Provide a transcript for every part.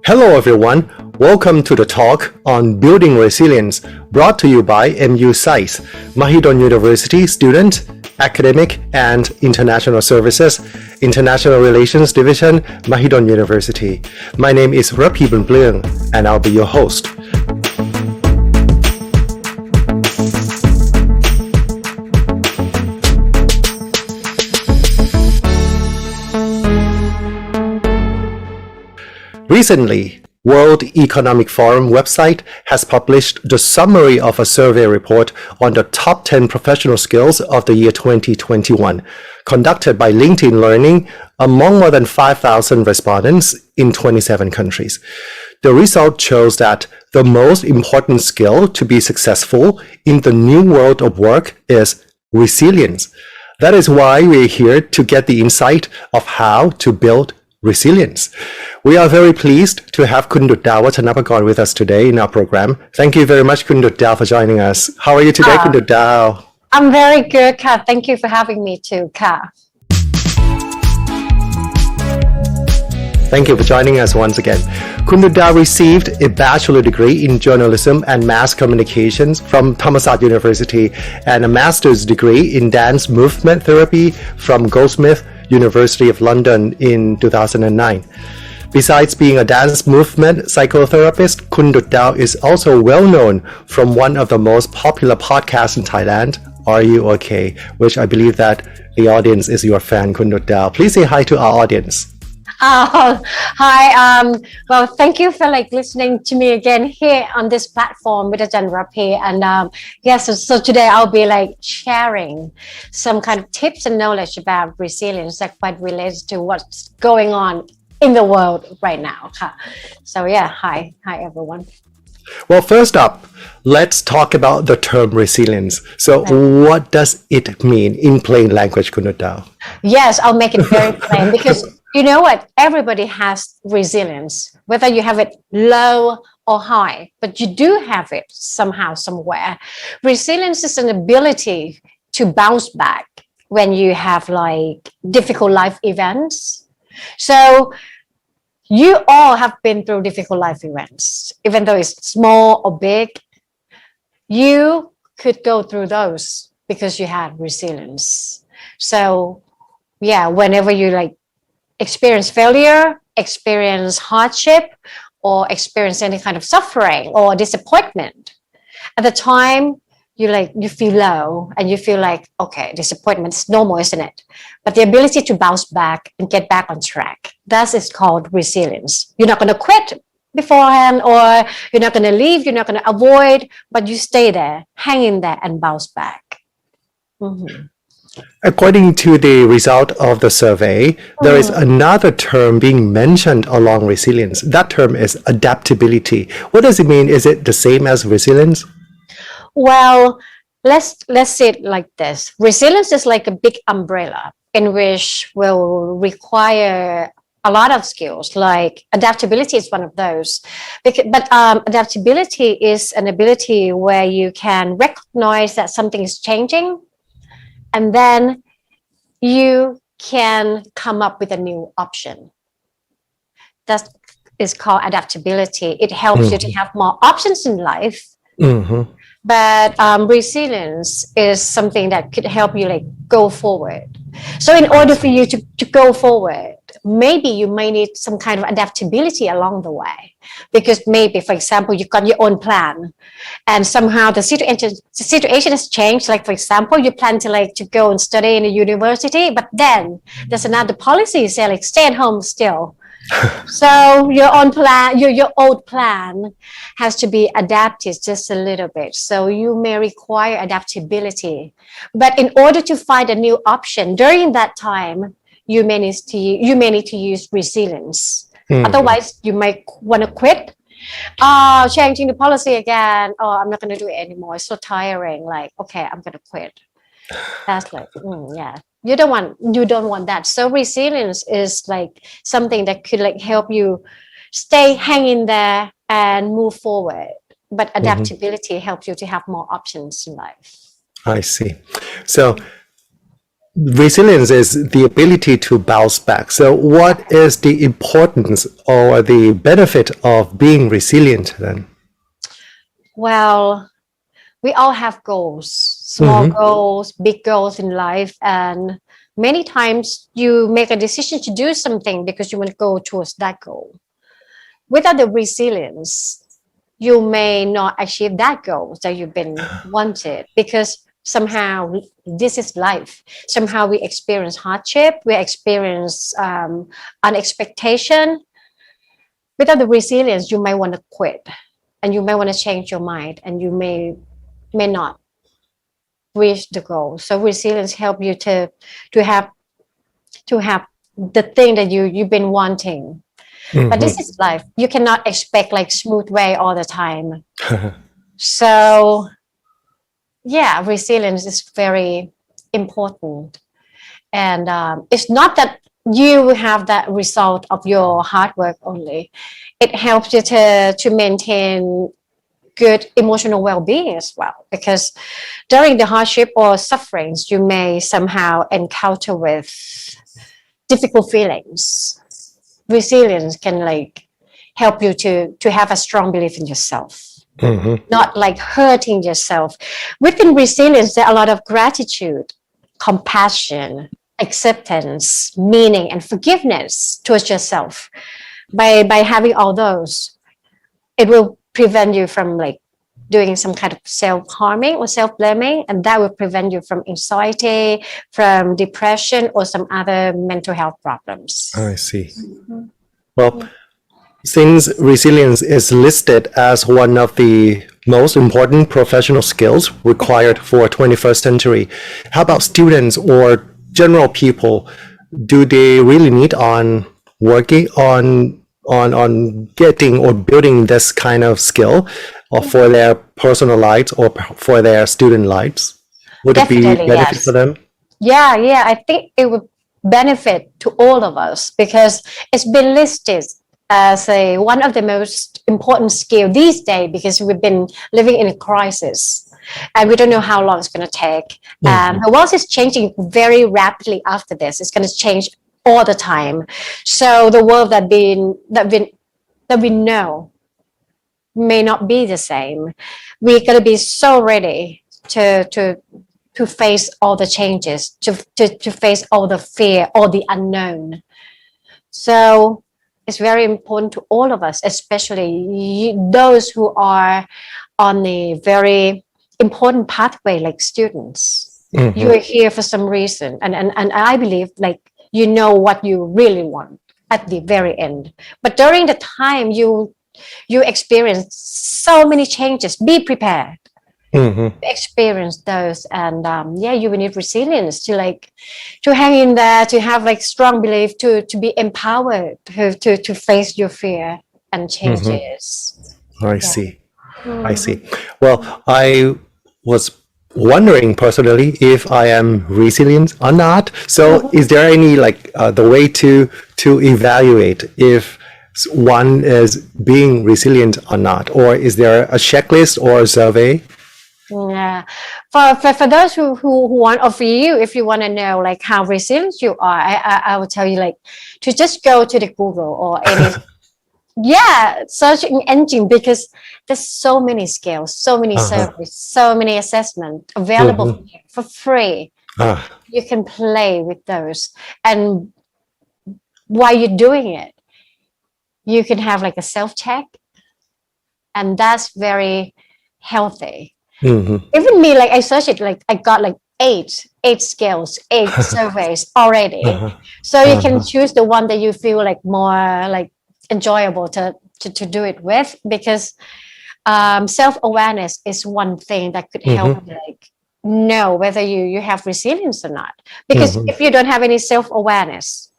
Hello everyone, welcome to the talk on building resilience brought to you by MU SAIS, Mahidol University Student, Academic and International Services, International Relations Division, Mahidol University. My name is Rapi Bunbleung and I'll be your host. Recently, World Economic Forum website has published the summary of a survey report on the top 10 professional skills of the year 2021, conducted by LinkedIn Learning among more than 5,000 respondents in 27 countries. The result shows that the most important skill to be successful in the new world of work is resilience. That is why we're here to get the insight of how to build resilience. We are very pleased to have Kun Jodaoฒนปกรณ with us today in our program. Thank you very much, Kun Jodao, for joining us. How are you today, Kun Jodao? I'm very good, Ka. Thank you for having me too, Ka. Thank you for joining us once again. Kun Jodao received a bachelor degree in journalism and mass communications from Thammasat University and a master's degree in dance movement therapy from Goldsmith University of London in 2009. Besides being a dance movement psychotherapist, Kun Jodao is also well known from one of the most popular podcasts in Thailand, Are You Okay? Which I believe that the audience is your fan, Kun Jodao. Please say hi to our audience. Oh, hi. Well, thank you for listening to me again here on this platform with Ajahn Rapi. And yes, so today I'll be sharing some kind of tips and knowledge about resilience that quite relates to what's going on in the world right now. So yeah, hi everyone. Well, first up, let's talk about the term resilience. So what does it mean in plain language, Kun Jodao? Yes, I'll make it very plain because you know what? Everybody has resilience, whether you have it low or high, but you do have it somehow, somewhere. Resilience is an ability to bounce back when you have difficult life events. So you all have been through difficult life events, even though it's small or big. You could go through those because you had resilience. So yeah, whenever you experience failure, experience hardship, or experience any kind of suffering or disappointment, at the time you feel low and you feel okay, disappointment is normal, isn't it? But the ability to bounce back and get back on track, that is called resilience. You're not going to quit beforehand, or you're not going to leave, you're not going to avoid, but you stay there, hang in there and bounce back. Mm-hmm. According to the result of the survey, there is another term being mentioned along resilience. That term is adaptability. What does it mean? Is it the same as resilience? Well, let's say it like this. Resilience is like a big umbrella in which will require a lot of skills, like adaptability is one of those. But adaptability is an ability where you can recognize that something is changing, and then you can come up with a new option. That is called adaptability. It helps you to have more options in life. Mm-hmm. But resilience is something that could help you go forward. So in order for you to go forward, maybe you may need some kind of adaptability along the way. Because maybe, for example, you've got your own plan and somehow the situation has changed. For example, you plan to go and study in a university, but then there's another policy say stay at home still. So your own plan, your old plan has to be adapted just a little bit. So you may require adaptability. But in order to find a new option during that time, you may need to use resilience. Otherwise, you might want to quit. Changing the policy again. I'm not going to do it anymore. It's so tiring. Okay, I'm going to quit. That's yeah. You don't want that. So resilience is something that could help you hang in there and move forward. But adaptability helps you to have more options in life. I see. So resilience is the ability to bounce back. So what is the importance or the benefit of being resilient then? Well, we all have goals, small goals, big goals in life, and many times you make a decision to do something because you want to go towards that goal. Without the resilience, you may not achieve that goal that you've been wanted because somehow this is life. Somehow we experience hardship, we experience unexpectation. Without the resilience, you may want to quit and you may want to change your mind and you may not reach the goal. So resilience help you to have the thing that you've been wanting. But this is life. You cannot expect like smooth way all the time. So yeah, resilience is very important. And it's not that you have that result of your hard work only. It helps you to maintain good emotional well-being as well, because during the hardship or sufferings, you may somehow encounter with difficult feelings. Resilience can like help you to have a strong belief in yourself, not like hurting yourself. Within resilience, there are a lot of gratitude, compassion, acceptance, meaning, and forgiveness towards yourself. By having all those, it will prevent you from like doing some kind of self-harming or self-blaming, and that will prevent you from anxiety, from depression, or some other mental health problems. I see. Well, since resilience is listed as one of the most important professional skills required for 21st century, how about students or general people? Do they really need on working on getting or building this kind of skill or for their personal lives or for their student lives? Would Definitely, it be benefit yes. for them? Yeah, I think it would benefit to all of us because it's been listed as one of the most important skill these days because we've been living in a crisis and we don't know how long it's going to take. The world is changing very rapidly after this. It's going to change all the time. So the world that we know may not be the same. We're going to be so ready to face all the changes, to face all the fear, all the unknown. So it's very important to all of us, especially those who are on a very important pathway, like students. You are here for some reason, and I believe like you know what you really want at the very end. But during the time you experience so many changes, be prepared. Experience those, and you will need resilience to hang in there, to have like strong belief, to be empowered to face your fear and changes. I see. I see. Well, I was wondering personally if I am resilient or not. So is there any like the way to evaluate if one is being resilient or not, or is there a checklist or a survey? Yeah, for those who want, or for you, if you want to know like how resilient you are, I will tell you like to just go to the Google or any searching engine, because there's so many skills, so many surveys, so many assessments available for you for free. You can play with those, and while you're doing it, you can have like a self-check, and that's very healthy. Even me, like I searched it, like I got like eight skills, 8 surveys already. So you can choose the one that you feel like more like enjoyable to do it with, because self-awareness is one thing that could help you like know whether you have resilience or not. Because if you don't have any self-awareness,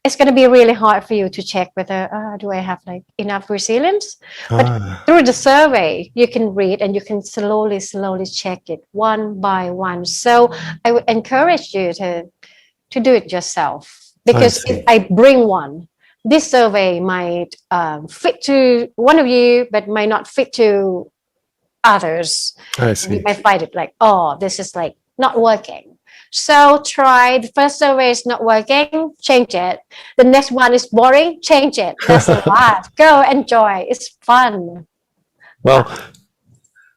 it's going to be really hard for you to check whether do I have like enough resilience. But through the survey, you can read and you can slowly check it one by one. So I would encourage you to do it yourself, because if I bring one, this survey might fit to one of you, but might not fit to others. I see. You might find it like, oh, this is like not working. So try the first survey is not working, change it. The next one is boring, change it. That's a lot. Go enjoy. It's fun. Well,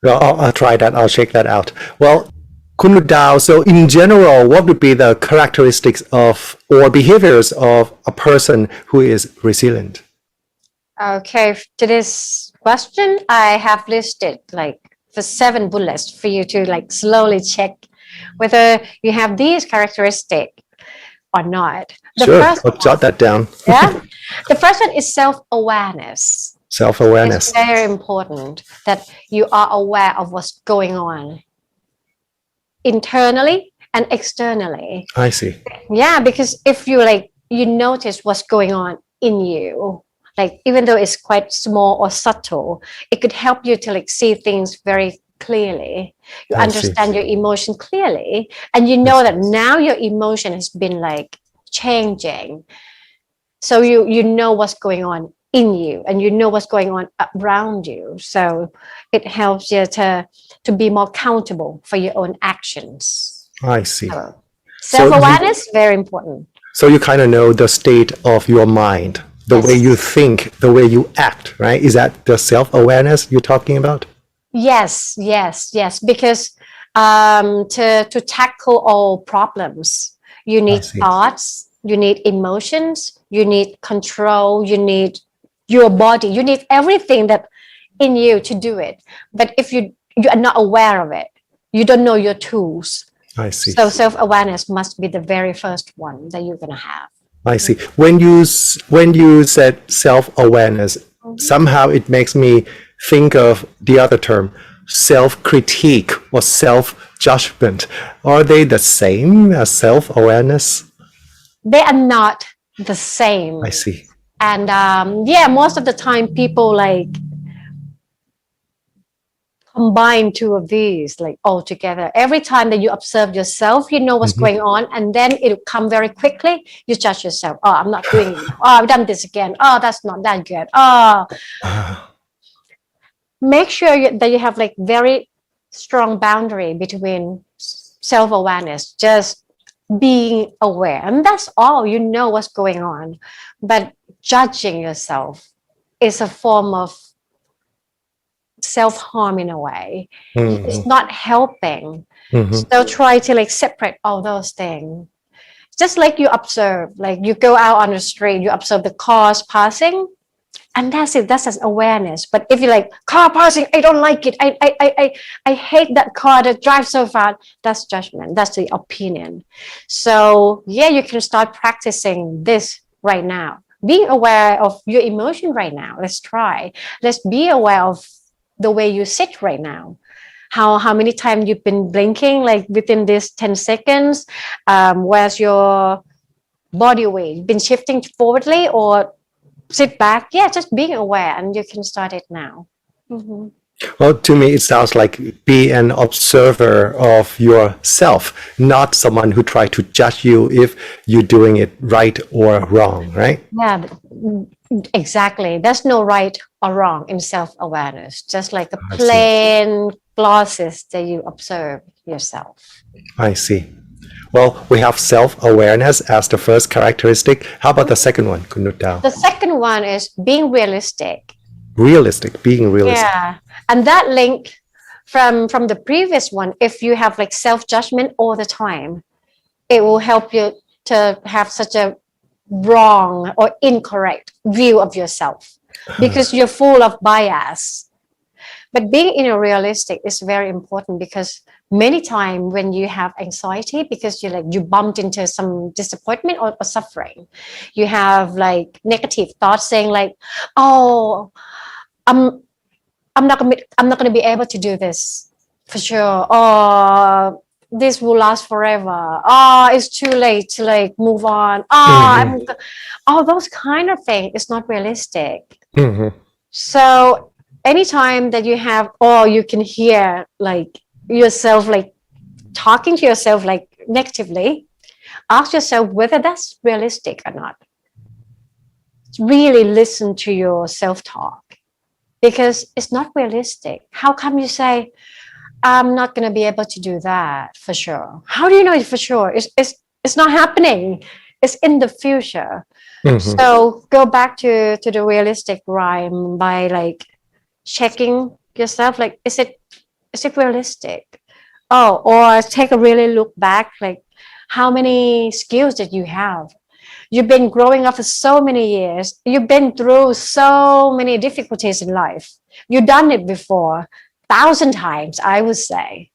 I'll try that. I'll check that out. Well, Kun Dao, so in general, what would be the characteristics of or behaviors of a person who is resilient? Okay, to this question, I have listed like for 7 bullets for you to like slowly check whether you have these characteristics or not. Sure, I'll jot that down. Yeah. The first one is self-awareness. Self-awareness. It's very important that you are aware of what's going on internally and externally. I see. Yeah, because if you like, you notice what's going on in you, like even though it's quite small or subtle, it could help you to like see things very clearly. You understand your emotion clearly, and you know that now your emotion has been like changing. So you know what's going on in you, and you know what's going on around you. So it helps you to be more accountable for your own actions. I see. So self-awareness, very important. So you kind of know the state of your mind, the way you think, the way you act, right? Is that the self-awareness you're talking about? Yes. Because to tackle all problems, you need thoughts, you need emotions, you need control, you need your body, you need everything that in you to do it. But if you are not aware of it, you don't know your tools. I see. So self-awareness must be the very first one that you're gonna have. I see. When you said self-awareness, somehow it makes me think of the other term, self-critique or self-judgment. Are they the same as self-awareness? They are not the same. I see. And most of the time people like combine 2 of these like all together. Every time that you observe yourself, you know what's going on, and then it'll come very quickly. You judge yourself. Oh, I'm not doing it. Oh, I've done this again. Oh, that's not that good. Oh, make sure that you have like very strong boundary between self-awareness, just being aware, and that's all. You know what's going on, but judging yourself is a form of self-harm in a way. It's not helping. So try to like separate all those things. Just like you observe, like you go out on the street, you observe the cars passing, and that's it. That's an awareness. But if you like car passing, I don't like it. I hate that car that drives so fast. That's judgment. That's the opinion. So yeah, you can start practicing this right now. Being aware of your emotion right now. Let's try. Let's be aware of the way you sit right now. How many times you've been blinking like within this 10 seconds? Where's your body weight? Been shifting forwardly or sit back? Yeah, just being aware, and you can start it now. Well, to me, it sounds like be an observer of yourself, not someone who try to judge you if you're doing it right or wrong, right? Yeah, exactly. There's no right or wrong in self-awareness, just like the plain glasses that you observe yourself. I see. Well, we have self-awareness as the first characteristic. How about the second one, Kunut Dao? The second one is being realistic. Being realistic. Yeah, and that link from the previous one, if you have like self-judgment all the time, it will help you to have such a wrong or incorrect view of yourself because you're full of bias. But being realistic is very important, because many times when you have anxiety because you bumped into some disappointment or suffering, you have like negative thoughts saying like, oh, I'm not gonna be able to do this for sure. Oh, this will last forever. Oh, it's too late to like move on. Oh, all those kind of things. It's not realistic. So anytime that you have, or you can hear like yourself like talking to yourself like negatively, ask yourself whether that's realistic or not. Really listen to your self-talk, because it's not realistic. How come you say, I'm not going to be able to do that for sure. How do you know it for sure? It's not happening. It's in the future. So go back to the realistic rhyme by like checking yourself, like is it realistic? Oh, or take a really look back, like how many skills that you have. You've been growing up for so many years. You've been through so many difficulties in life. You've done it before, 1,000 times, I would say.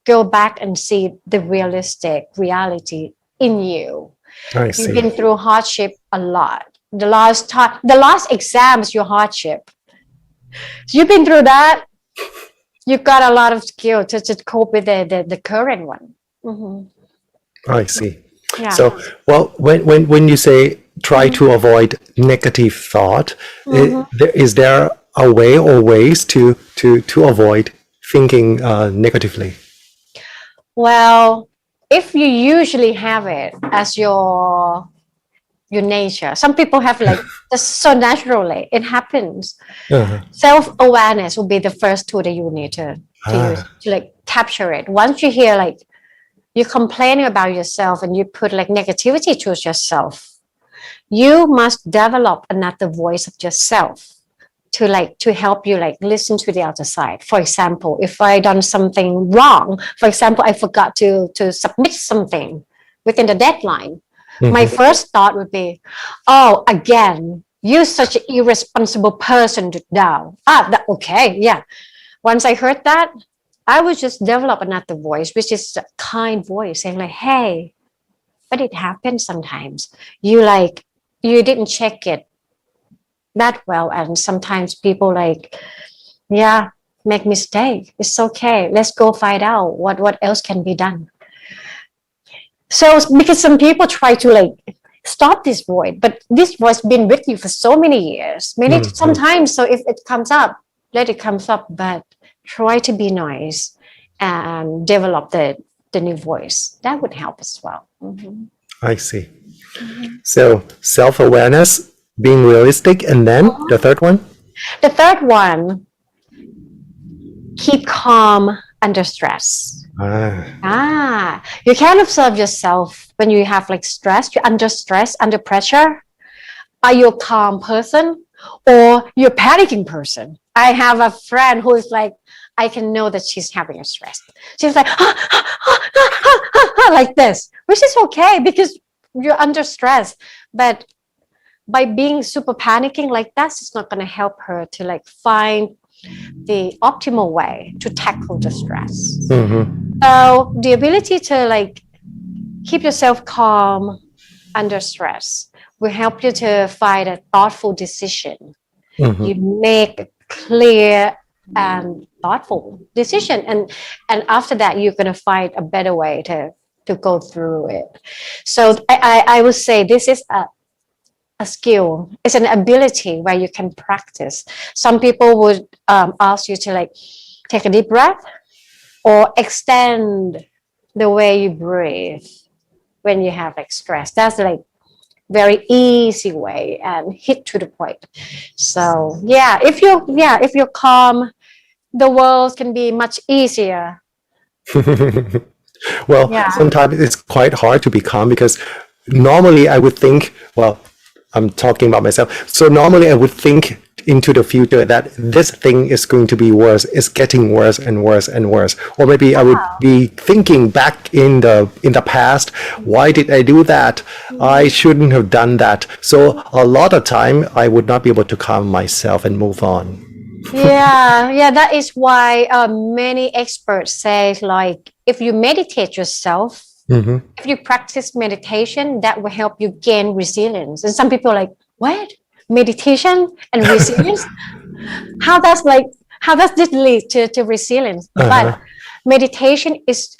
Go back and see the realistic reality in you. I You've see. been through hardship a lot. The last exam is your hardship. So you've been through that. You've got a lot of skill to cope with the current one. I see. Yeah. So, well, when you say try to avoid negative thought, is there a way or ways to avoid thinking negatively? Well, if you usually have it as your nature, some people have like just so naturally it happens. Self-awareness will be the first tool that you need to use to like capture it. Once you hear like you're complaining about yourself and you put like negativity towards yourself, you must develop another voice of yourself to help you like listen to the other side. For example, if I done something wrong, for example, I forgot to submit something within the deadline, my first thought would be, oh, again, you're such an irresponsible person, Jodao. Okay, yeah. Once I heard that, I would just develop another voice, which is a kind voice saying like, hey, but it happens sometimes. You didn't check it that well. And sometimes people like, yeah, make mistake. It's okay. Let's go find out what else can be done. So because some people try to like stop this void, but this voice been with you for so many years, sometimes. So if it comes up, let it come up, but try to be nice and develop the new voice. That would help as well. I see. So self-awareness, being realistic, and then the third one? The third one, keep calm under stress. You can observe yourself when you have like stress, you're under stress, under pressure. Are you a calm person or you're a panicking person? I have a friend who is like, I can know that she's having a stress. She's like, like this, which is okay because you're under stress. But by being super panicking like that, it's not going to help her to like find the optimal way to tackle the stress. So the ability to like keep yourself calm under stress will help you to find a thoughtful decision. You make a clear and thoughtful decision, and after that you're going to find a better way to go through it. So I would say this is a skill. It's an ability where you can practice. Some people would ask you to like take a deep breath or extend the way you breathe when you have like stress. That's like very easy way and hit to the point. So yeah, if you're calm, the world can be much easier. Well, sometimes it's quite hard to be calm because normally I would think, well, I'm talking about myself. So normally I would think into the future that this thing is going to be worse, it's getting worse and worse and worse. Or maybe I would be thinking back in the past, why did I do that? I shouldn't have done that. So a lot of time I would not be able to calm myself and move on. Yeah, that is why many experts say like if you meditate yourself, if you practice meditation, that will help you gain resilience. And some people are like, what? Meditation and resilience? How does this lead to resilience? But meditation is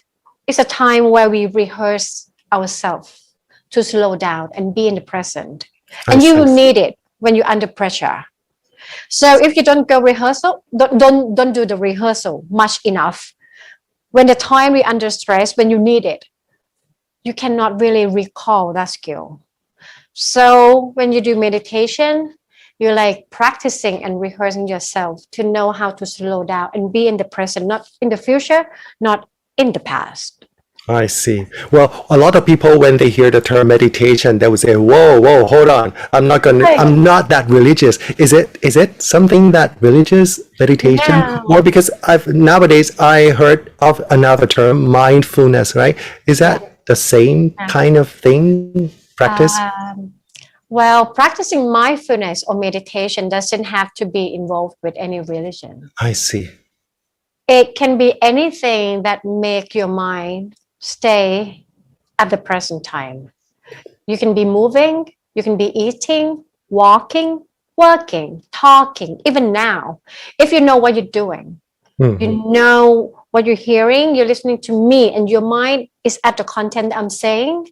a time where we rehearse ourselves to slow down and be in the present. And you will need it when you're under pressure. So if you don't go rehearsal, don't do the rehearsal much enough. When the time you're under stress, when you need it, you cannot really recall that skill. So when you do meditation, you're like practicing and rehearsing yourself to know how to slow down and be in the present, not in the future, not in the past. I see. Well, a lot of people, when they hear the term meditation, they would say, whoa, hold on. I'm not that religious. Is it something that religious meditation? Yeah. Or because nowadays I heard of another term, mindfulness, right? Is that the same kind of thing, practice? Well, practicing mindfulness or meditation doesn't have to be involved with any religion. I see. It can be anything that make your mind stay at the present time. You can be moving, you can be eating, walking, working, talking, even now. If you know what you're doing, you know what you're hearing, you're listening to me, and your mind is at the content I'm saying.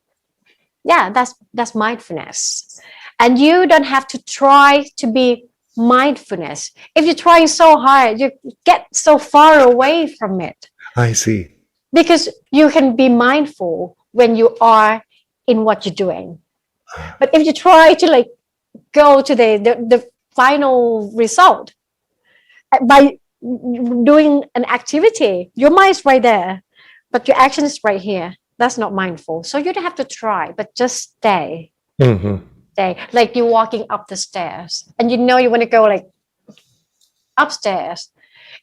Yeah, that's mindfulness. And you don't have to try to be mindfulness. If you're trying so hard, you get so far away from it. I see. Because you can be mindful when you are in what you're doing. But if you try to like go to the final result by doing an activity, your mind is right there, but your action is right here. That's not mindful. So you don't have to try, but just stay. Stay. Like you're walking up the stairs and you know you want to go like upstairs.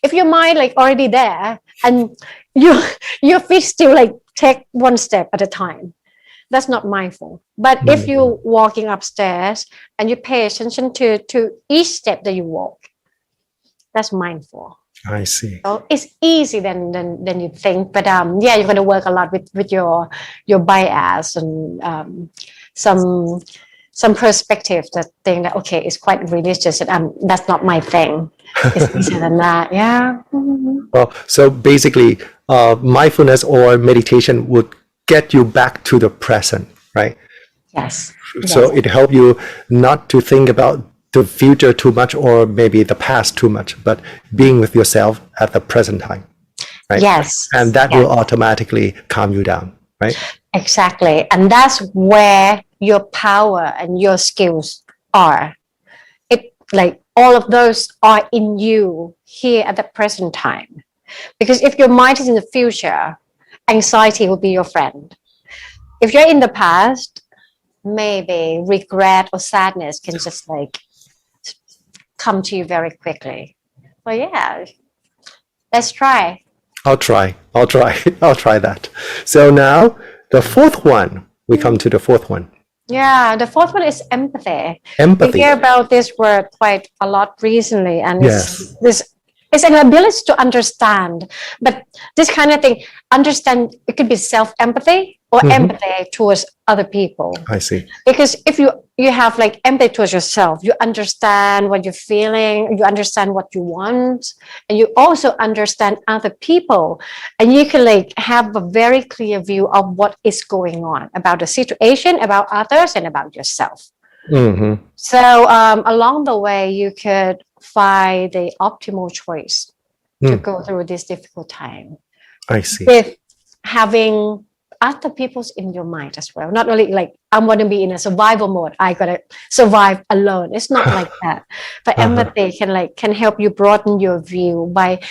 If your mind like already there and your feet still like take one step at a time, that's not mindful. But if you're walking upstairs and you pay attention to each step that you walk, that's mindful. I see. So it's easy than you think. But yeah, you're going to work a lot with your bias and some perspective that think that okay, it's quite religious and that's not my thing. It's easier than that. Yeah. Well, so basically, mindfulness or meditation would get you back to the present, right? Yes. So it helps you not to think about the future too much or maybe the past too much, but being with yourself at the present time, right? Yes. And that will automatically calm you down, right? Exactly. And that's where your power and your skills are. It like all of those are in you here at the present time. Because if your mind is in the future, anxiety will be your friend. If you're in the past, maybe regret or sadness can just like come to you very quickly. Well, yeah, let's try. I'll try that. So now the fourth one, we come to the fourth one. Yeah, the fourth one is empathy. Empathy. We hear about this word quite a lot recently, and it's an ability to understand. But this kind of thing, understand, it could be self-empathy or empathy towards other people. I see. Because if you have like empathy towards yourself, you understand what you're feeling, you understand what you want, and you also understand other people, and you can like have a very clear view of what is going on about the situation, about others, and about yourself. So along the way, you could find the optimal choice to go through this difficult time. I see. With having other people's in your mind as well. Not only like I'm going to be in a survival mode. I got to survive alone. It's not like that. But empathy can help you broaden your view by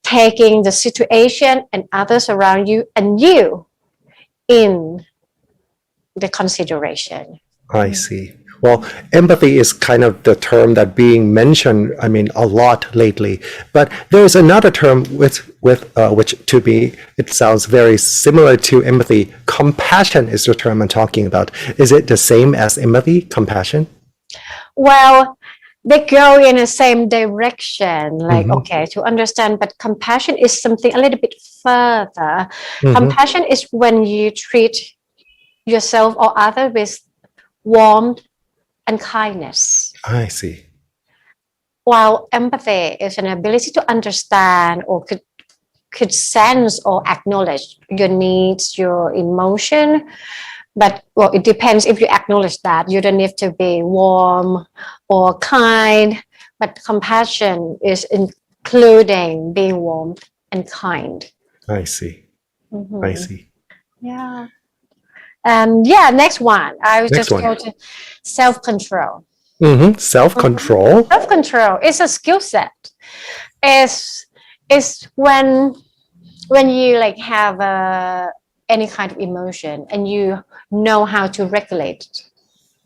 taking the situation and others around you and you in the consideration. I see. Well, empathy is kind of the term that being mentioned, I mean, a lot lately. But there is another term which to me, it sounds very similar to empathy. Compassion is the term I'm talking about. Is it the same as empathy, compassion? Well, they go in the same direction, like, okay, to understand, but compassion is something a little bit further. Compassion is when you treat yourself or others with warmth and kindness. I see. While empathy is an ability to understand or could sense or acknowledge your needs, your emotion. But well, it depends if you acknowledge that. You don't need to be warm or kind. But compassion is including being warm and kind. I see. I see. Yeah. And yeah, next one. I was just go to self-control. Self-control. Self-control is a skill set. Is when you like have any kind of emotion and you know how to regulate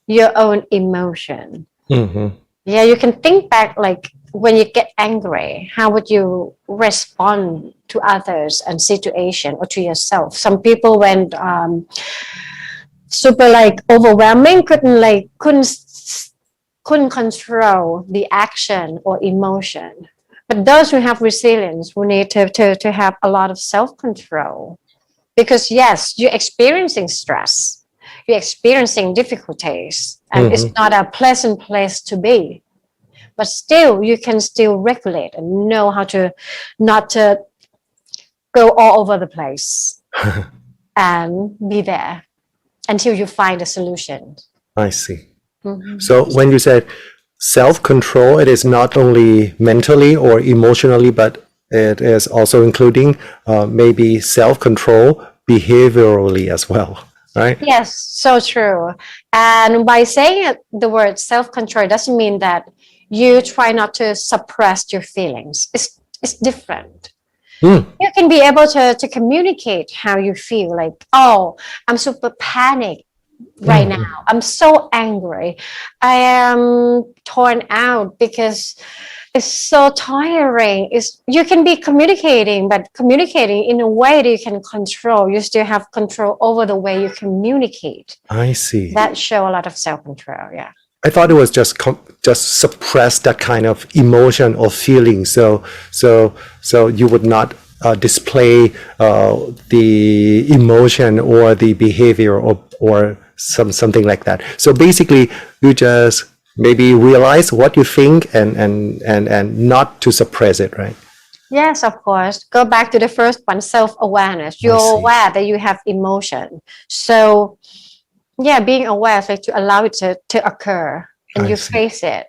your own emotion. Yeah, you can think back like when you get angry, how would you respond to others and situation or to yourself? Some people went super like overwhelming, couldn't control the action or emotion. But those who have resilience will need to have a lot of self-control. Because yes, you're experiencing stress, you're experiencing difficulties, and it's not a pleasant place to be. But still, you can still regulate and know how to not to go all over the place and be there until you find a solution. I see. So when you said self-control, it is not only mentally or emotionally, but it is also including maybe self-control behaviorally as well, right? Yes, so true. And by saying the word self-control, it doesn't mean that you try not to suppress your feelings. It's different. You can be able to communicate how you feel, like, oh, I'm super panicked right now. I'm so angry. I am torn out because it's so tiring. You can be communicating, but communicating in a way that you can control. You still have control over the way you communicate. I see. That show a lot of self-control. Yeah. I thought it was just suppress that kind of emotion or feeling. So you would not display the emotion or the behavior or something like that. So basically, you just maybe realize what you think and not to suppress it, right? Yes, of course. Go back to the first one, self-awareness. You're aware that you have emotion. So yeah, being aware is like to allow it to occur and you face it.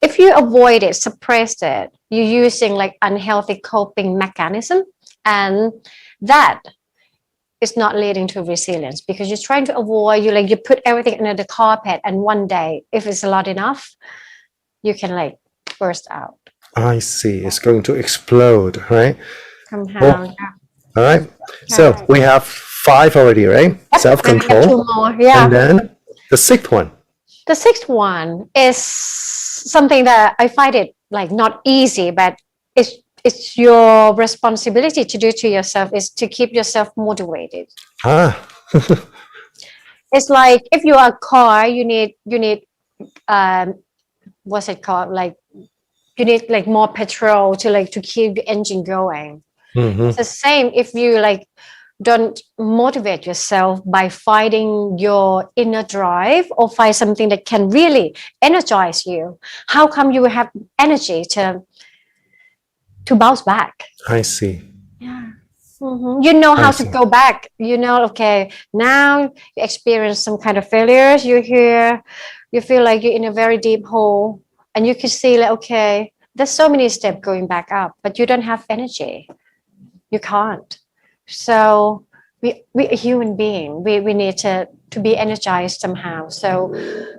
If you avoid it, suppress it, you're using like unhealthy coping mechanism, and that is not leading to resilience because you're trying to avoid, you put everything under the carpet, and one day, if it's not enough, you can like burst out. I see. It's going to explode, right? Somehow. Yeah. All right. So we have 5 already, right? Self-control. 2 more. Yeah. And then the 6th one. The 6th one is something that I find it like not easy, but it's your responsibility to do to yourself, is to keep yourself motivated. It's like if you are a car, you need what's it called? Like you need like more petrol to keep the engine going. It's the same if you like don't motivate yourself by finding your inner drive or find something that can really energize you. How come you have energy to bounce back? I see. Yeah. You know how to go back. You know, okay, now you experience some kind of failures. You feel like you're in a very deep hole, and you can see like, okay, there's so many steps going back up, but you don't have energy. You can't. So we a human being. We need to be energized somehow. So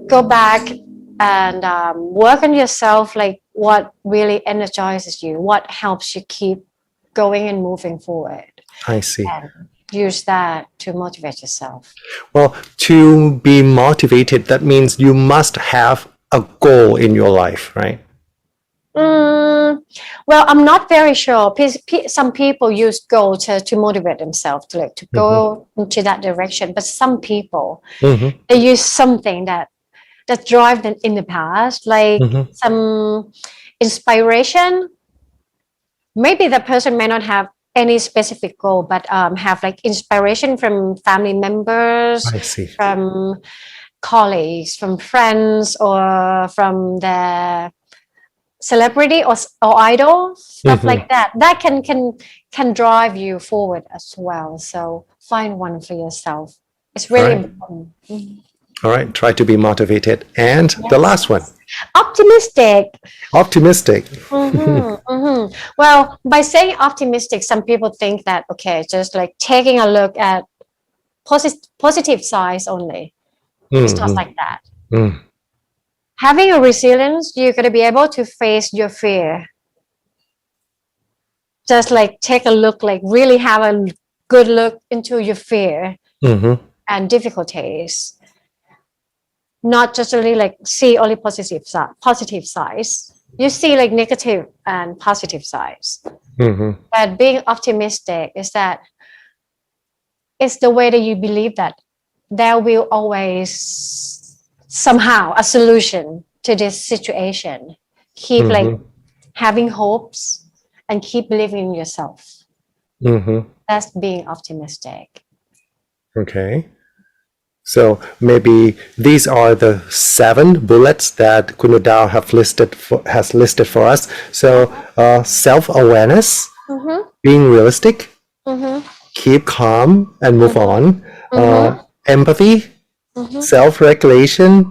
go back and work on yourself, like what really energizes you, what helps you keep going and moving forward. I see. And use that to motivate yourself. Well, to be motivated, that means you must have a goal in your life, right? Well, I'm not very sure. Some people use goal to motivate themselves to go into that direction, but some people they use something that drive them in the past, like some inspiration. Maybe the person may not have any specific goal, but have like inspiration from family members, from colleagues, from friends, or from their celebrity or idol, stuff like that. That can drive you forward as well. So find one for yourself. It's really important. All right, try to be motivated. And the last one. Optimistic. Well, by saying optimistic, some people think that, okay, just like taking a look at positive sides only. It's not like that. Having a resilience, you're going to be able to face your fear. Just like take a look, like really have a good look into your fear and difficulties. Not just really like see only positive sides. You see like negative and positive sides. But being optimistic is that it's the way that you believe that there will always somehow a solution to this situation. Keep like having hopes and keep believing in yourself. That's being optimistic. Okay. So maybe these are the 7 bullets that Kunudao has listed for us. So self-awareness, being realistic, keep calm and move on, empathy, self-regulation,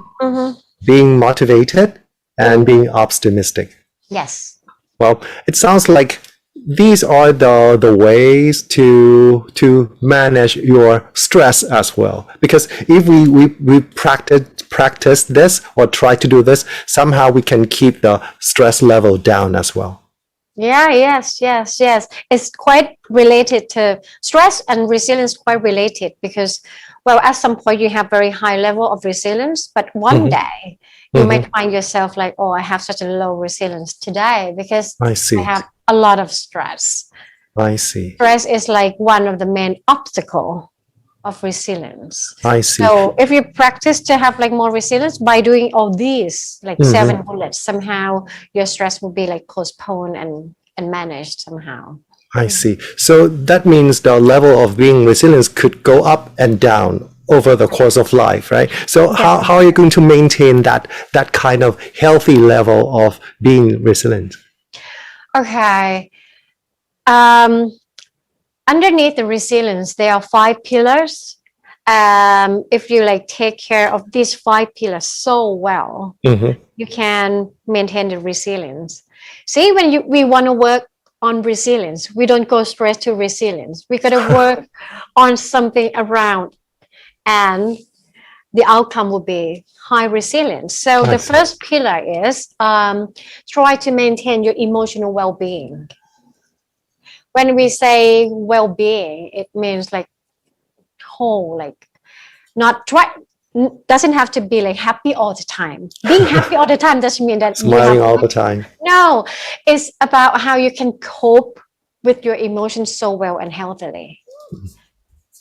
being motivated, and being optimistic. Yes. Well, it sounds like these are the ways to manage your stress as well. Because if we practice this or try to do this, somehow we can keep the stress level down as well. Yeah, yes. It's quite related to stress and resilience, quite related because, well, at some point you have very high level of resilience, but one day you might find yourself like, oh, I have such a low resilience today because I see. I have a lot of stress. I see. Stress is like one of the main obstacle of resilience. I see. So if you practice to have like more resilience by doing all these like 7 bullets, somehow your stress will be like postponed and managed somehow. I see. So that means the level of being resilient could go up and down over the course of life, right? So how are you going to maintain that kind of healthy level of being resilient? Okay. Underneath the resilience, there are 5 pillars. If you like take care of these 5 pillars so well, you can maintain the resilience. See, when we want to work on resilience, we don't go straight to resilience. We got to work on something around, and the outcome will be high resilience. So the first pillar is try to maintain your emotional well-being. When we say well-being, it means like whole, like not try. Doesn't have to be like happy all the time. Being happy all the time doesn't mean that smiling all the time. No, it's about how you can cope with your emotions so well and healthily.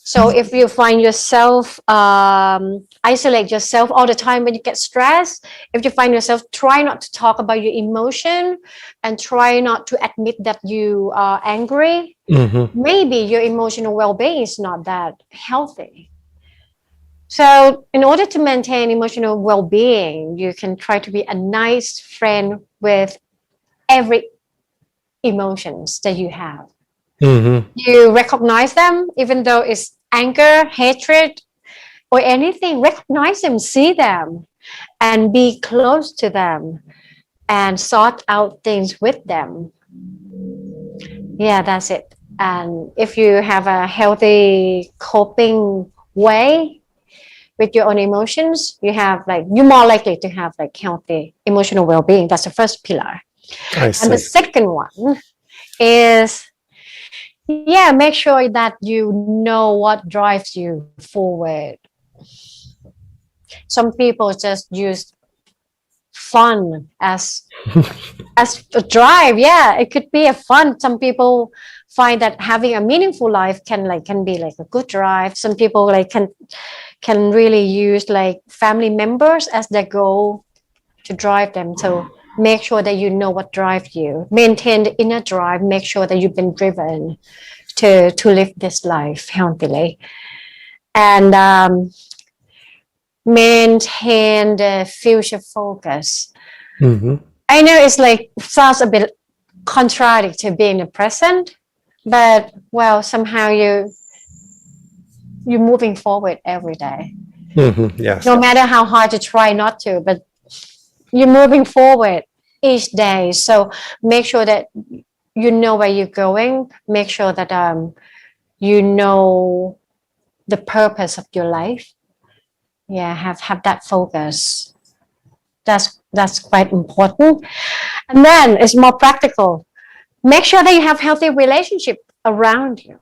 So if you find yourself isolate yourself all the time when you get stressed, if you find yourself try not to talk about your emotion and try not to admit that you are angry, maybe your emotional well-being is not that healthy. So in order to maintain emotional well-being, you can try to be a nice friend with every emotions that you have. You recognize them, even though it's anger, hatred, or anything. Recognize them, see them, and be close to them, and sort out things with them. Yeah, that's it. And if you have a healthy coping way with your own emotions, you're more likely to have like healthy emotional well-being. That's the first pillar. I see. And the second one is, make sure that you know what drives you forward. Some people just use fun as a drive. Yeah, it could be a fun. Some people find that having a meaningful life can be like a good drive. Some people can really use like family members as their goal to drive them. So make sure that you know what drives you. Maintain the inner drive. Make sure that you've been driven to live this life healthily. And maintain the future focus. I know it's like sounds a bit contrary to being the present, but well, somehow you're moving forward every day. Yes. No matter how hard to try not to, but you're moving forward each day. So make sure that you know where you're going. Make sure that you know the purpose of your life. Yeah, have that focus. That's That's quite important. And then it's more practical. Make sure that you have healthy relationship around you.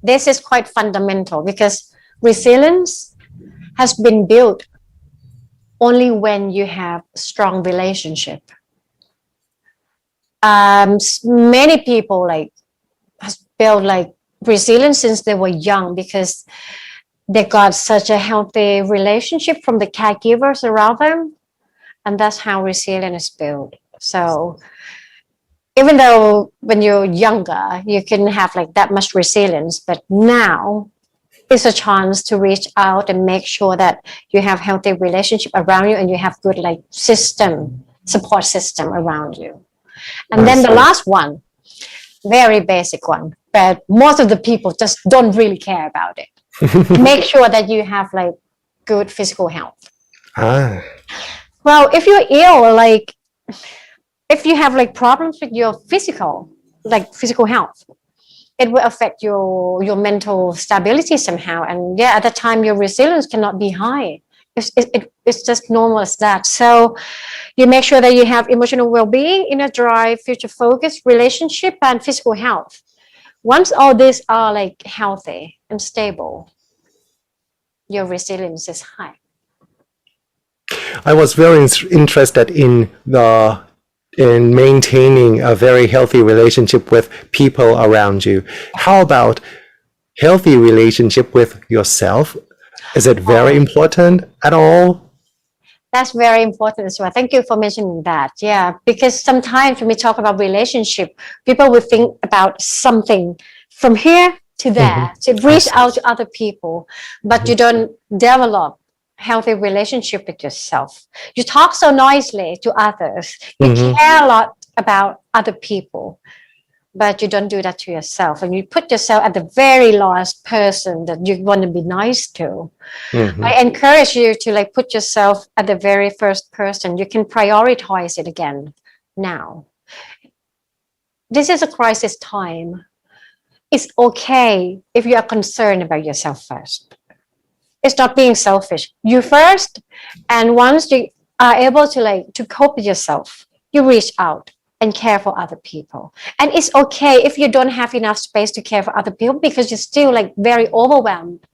This is quite fundamental because resilience has been built only when you have strong relationship. Many people has built resilience since they were young because they got such a healthy relationship from the caregivers around them, and that's how resilience is built. So even though when you're younger you can have that much resilience, but now it's a chance to reach out and make sure that you have healthy relationship around you and you have good support system around you. And then the last one, very basic one, but most of the people just don't really care about it. Make sure that you have good physical health. Well, if you're ill, if you have problems with your physical health, it will affect your mental stability somehow. And at that time, your resilience cannot be high. It's just normal as that. So you make sure that you have emotional well-being, inner drive, future focus, relationship, and physical health. Once all these are healthy and stable, your resilience is high. I was very interested in maintaining a very healthy relationship with people around you. How about healthy relationship with yourself? Is it very important at all? That's very important as well. Thank you for mentioning that. Yeah, because sometimes when we talk about relationship, people will think about something from here to there, to reach out to other people, but you don't develop healthy relationship with yourself. You talk so nicely to others. You care a lot about other people, but you don't do that to yourself. And you put yourself at the very last person that you want to be nice to. I encourage you to put yourself at the very first person. You can prioritize it again now. This is a crisis time. It's okay if you are concerned about yourself first. It's not being selfish. You first, and once you are able to cope with yourself, you reach out and care for other people. And it's okay if you don't have enough space to care for other people because you're still very overwhelmed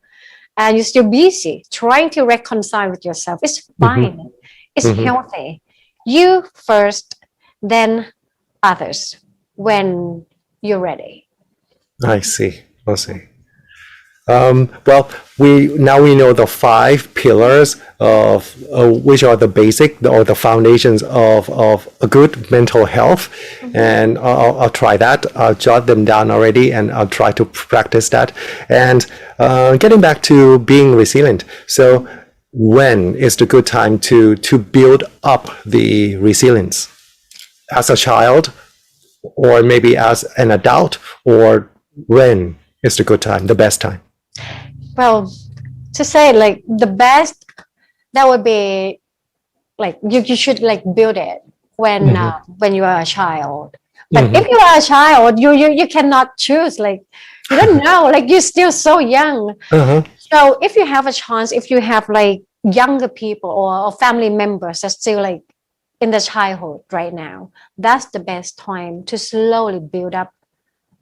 and you're still busy trying to reconcile with yourself. It's fine. It's healthy. You first, then others when you're ready. I see. Well, we know the 5 pillars of which are the basic or the foundations of a good mental health, and I'll try that. I'll jot them down already, and I'll try to practice that. And getting back to being resilient. So, when is the good time to build up the resilience? As a child, or maybe as an adult, or when is the good time, the best time? Well, to say the best, that would be you should build it when you are a child. But if you are a child, you cannot choose. You don't know. You're still so young. So if you have a chance, if you have younger people or family members that's still in the childhood right now, that's the best time to slowly build up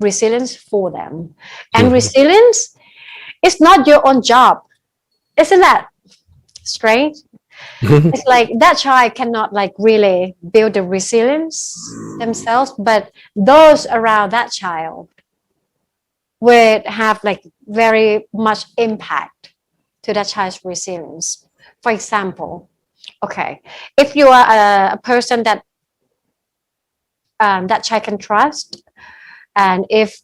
resilience for them. And resilience, it's not your own job. Isn't that strange? It's that child cannot really build the resilience themselves, but those around that child would have very much impact to that child's resilience. For example, okay, if you are a person that that child can trust, and if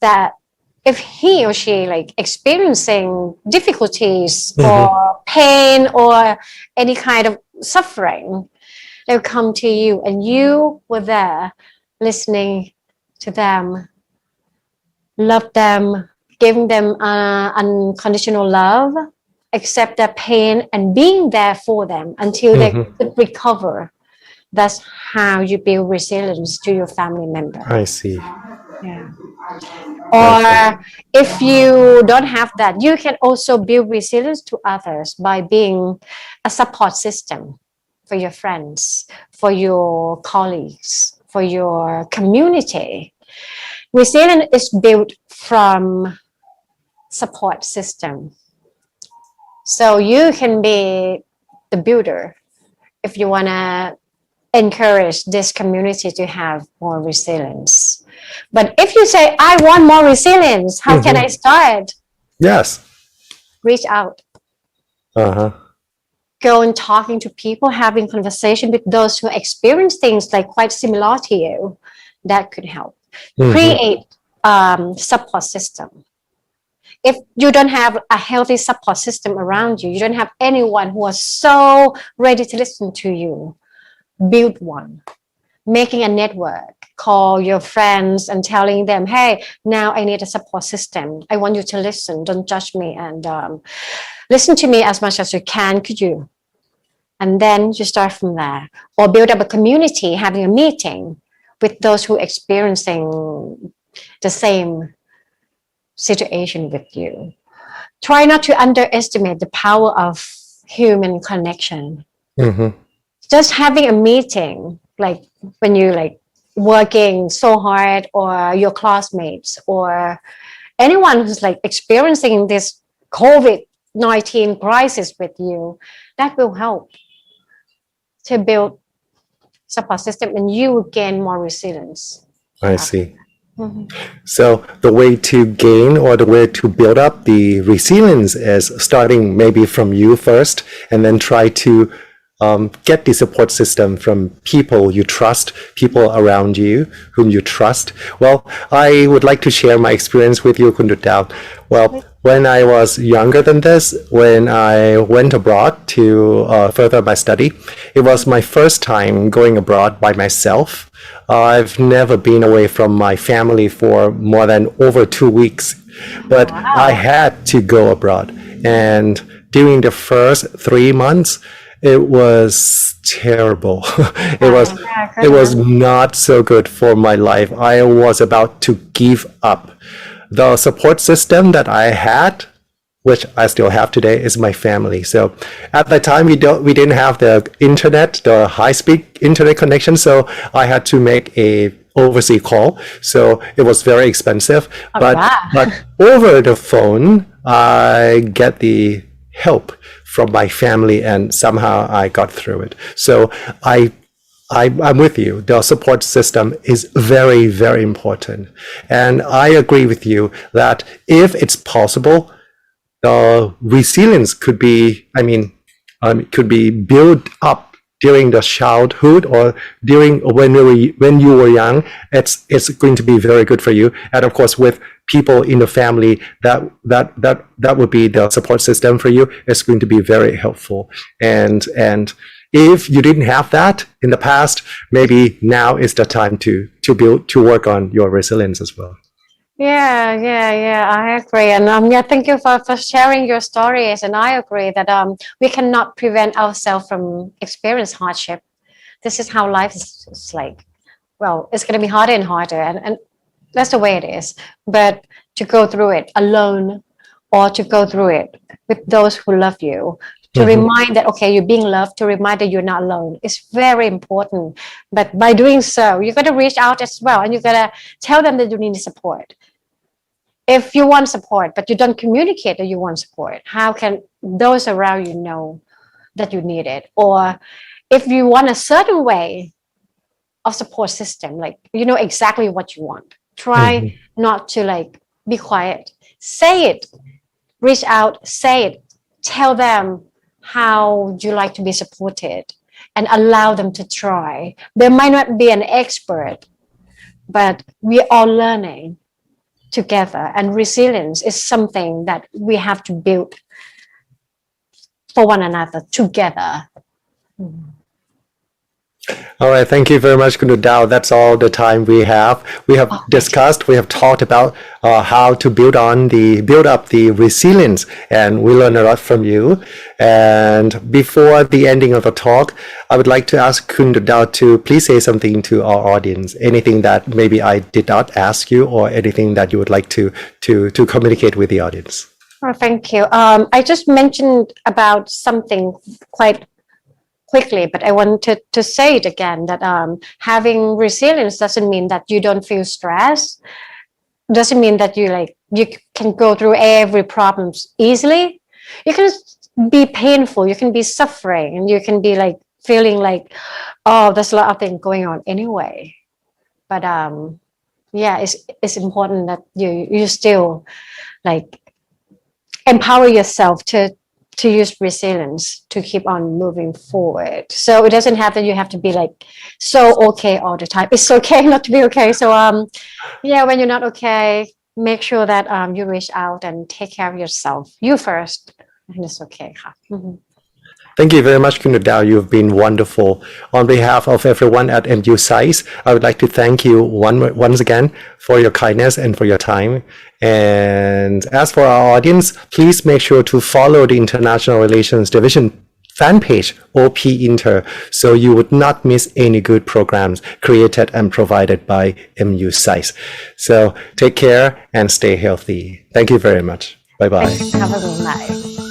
he or she experiencing difficulties or pain or any kind of suffering, they'll come to you and you were there listening to them, love them, giving them unconditional love, accept their pain and being there for them until they could recover. That's how you build resilience to your family member. I see. Yeah. Or if you don't have that, you can also build resilience to others by being a support system. for your friends, for your colleagues, for your community. Resilience is built from support system. So you can be the builder if you want to encourage this community to have more resilience. But if you say, I want more resilience, how can I start? Yes. Reach out. Go and talking to people, having conversation with those who experience things like quite similar to you. That could help. Create support system. If you don't have a healthy support system around you, you don't have anyone who is so ready to listen to you, build one. Making a network, call your friends and telling them, hey, now I need a support system. I want you to listen, don't judge me, and listen to me as much as you can, could you? And then you start from there. Or build up a community, having a meeting with those who are experiencing the same situation with you. Try not to underestimate the power of human connection. Just having a meeting, like when you like working so hard, or your classmates, or anyone who's like experiencing this COVID-19 crisis with you, that will help to build support system, and you will gain more resilience. I see. So the way to gain or the way to build up the resilience is starting maybe from you first, and then try to get the support system from people you trust, people around you whom you trust. Well, I would like to share my experience with you, Kun Dao. Well, when I was younger than this, when I went abroad to further my study, it was my first time going abroad by myself. I've never been away from my family for more than over 2 weeks, but I had to go abroad. And during the first 3 months, it was terrible. It was not so good for my life. I was about to give up. The support system that I had, which I still have today, is my family. So at the time we didn't have the internet, the high-speed internet connection, so I had to make a overseas call. So it was very expensive. But over the phone, I get the help from my family, and somehow I got through it. So I'm with you. The support system is very, very important. And I agree with you that if it's possible, the resilience could be, could be built up during the childhood, or during when you were young. It's going to be very good for you. And of course, with people in the family, that would be the support system for you. It's going to be very helpful. And if you didn't have that in the past, maybe now is the time to work on your resilience as well. Yeah, I agree. And thank you for sharing your stories. And I agree that we cannot prevent ourselves from experience hardship. This is how life is like. Well, it's going to be harder and harder, and that's the way it is. But to go through it alone, or to go through it with those who love you, to remind that, okay, you're being loved, to remind that you're not alone, is very important. But by doing so, you got to reach out as well, and you got to tell them that you need support. If you want support, but you don't communicate that you want support, how can those around you know that you need it? Or if you want a certain way of support system, like you know exactly what you want, try not to like be quiet. Say it. Reach out. Say it. Tell them how you like to be supported, and allow them to try. They might not be an expert, but we're all learning together, and resilience is something that we have to build for one another together. All right, thank you very much, Kun Dao. That's all the time we have. We have discussed, we have talked about how to build up the resilience, and we learned a lot from you. And before the ending of the talk, I would like to ask Kun Dao to please say something to our audience. Anything that maybe I did not ask you, or anything that you would like to communicate with the audience. Oh, thank you. I just mentioned about something quite quickly, but I wanted to say it again that having resilience doesn't mean that you don't feel stress, doesn't mean that you can go through every problems easily. You can be painful, you can be suffering, and you can be like feeling like, oh, there's a lot of things going on anyway. But yeah, it's important that you still like empower yourself to use resilience to keep on moving forward. So it doesn't have that you have to be like so okay all the time. It's okay not to be okay. So yeah, when you're not okay, make sure that you reach out and take care of yourself. You first, and it's okay. Thank you very much, Kun Dao. You've been wonderful. On behalf of everyone at MU SAIS, I would like to thank you once again for your kindness and for your time. And as for our audience, please make sure to follow the International Relations Division fan page, OP Inter, so you would not miss any good programs created and provided by MU SAIS. So take care and stay healthy. Thank you very much. Bye-bye. Have a good night.